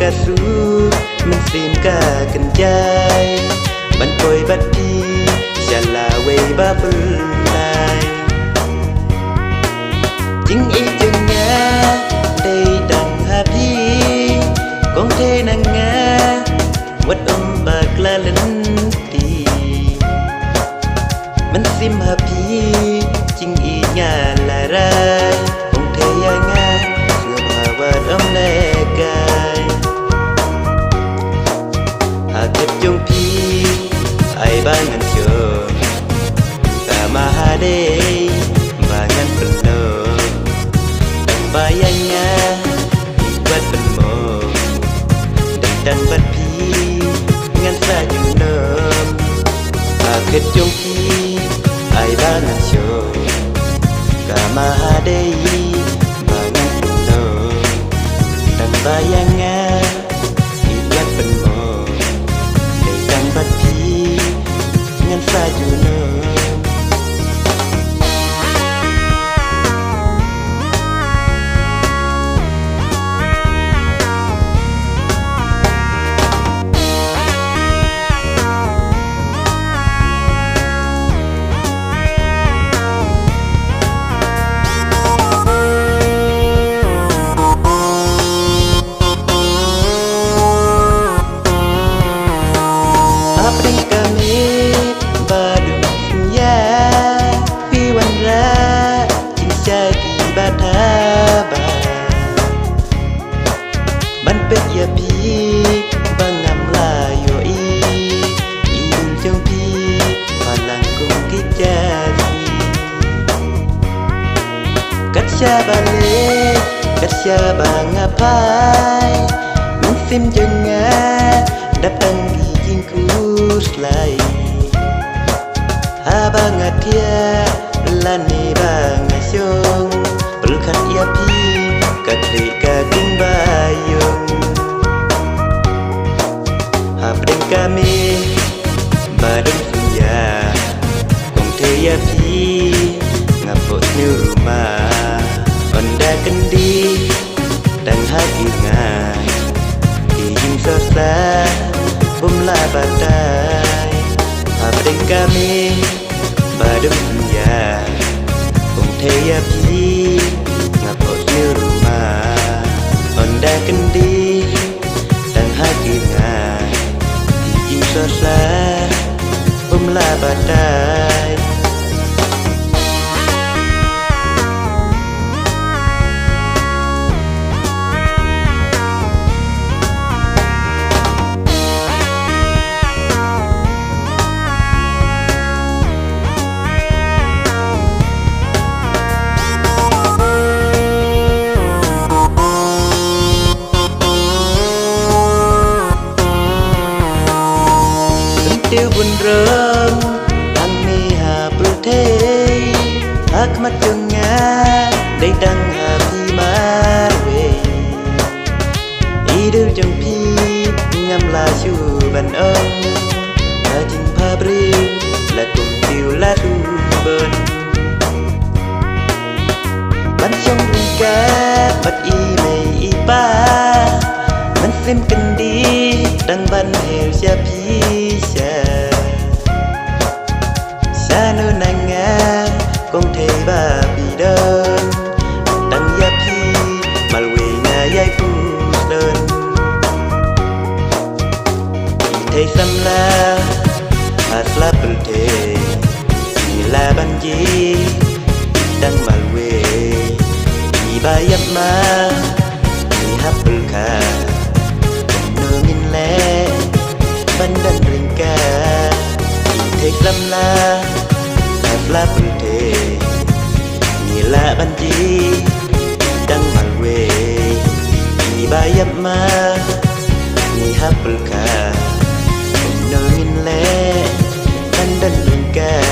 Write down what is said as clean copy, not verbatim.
cả su mình xin cả cần trai bạn coi bắt đi chả là quay ba bự lại chính ý chừng nghe đây đằng happy con thế nàng nghe mất bạc la lần đi mình sim happy chính ý nhà là ra con thế nghe chưa bà vật lệ cài hạ kết chung phi ai ba ngàn chờ cả mà ha đây và ngàn phần nợ đằng ba yang nha quét phần mờ đằng đằng bắt phi ngàn xa chung nơm hạ kết chung phi ai ba ngàn chờ cả mà ha đây và ngàn phần nợ đằng ba yang nha quét phần mờ đằng bắt phi ngàn xa chung nơm ban pet ya pi bangam la yo i jong pi palang kung kijasi katcha bale katcha bangapai mun sim jenga datang gijing kuslai ha bangatia lani bangasong pelkat ya pi katrika king bayung habdeng kami badung suya kong teya pi ngapot ni rumah onda kendi dan hagi ngai kijing sosa bumla batai habdeng kami badung suya kong teya pi ngapot ni rumah onda kendi dan hagi ngai kijing sosa bumla batai tiêu buồn rơm anh mi hà bưu thế hắc mắt chân ngã đây đang hà phi mà về ý đưa chân phi ngâm là chu bàn ơn là chinh pha bri là cùng tiêu lá thu bên bắn trong rừng cá bắt y mày y ba mình xem kinh đi đang ban heo cha phi xa nơi nàng nga con thầy bà bị đơn đăng giáp khi mà quê nhà giai phu đơn thầy xăm la hạt la bự thề ni la ban gì đăng mà quê ni ba giáp ma ni hấp bự khả nơ nghìn lẽ ban đăng rừng ca thầy xăm la la bự thề ni la ban gì đăng mà quê ni ba giáp ma ni hấp bự khả nơ nghìn lẽ ban đăng rừng ca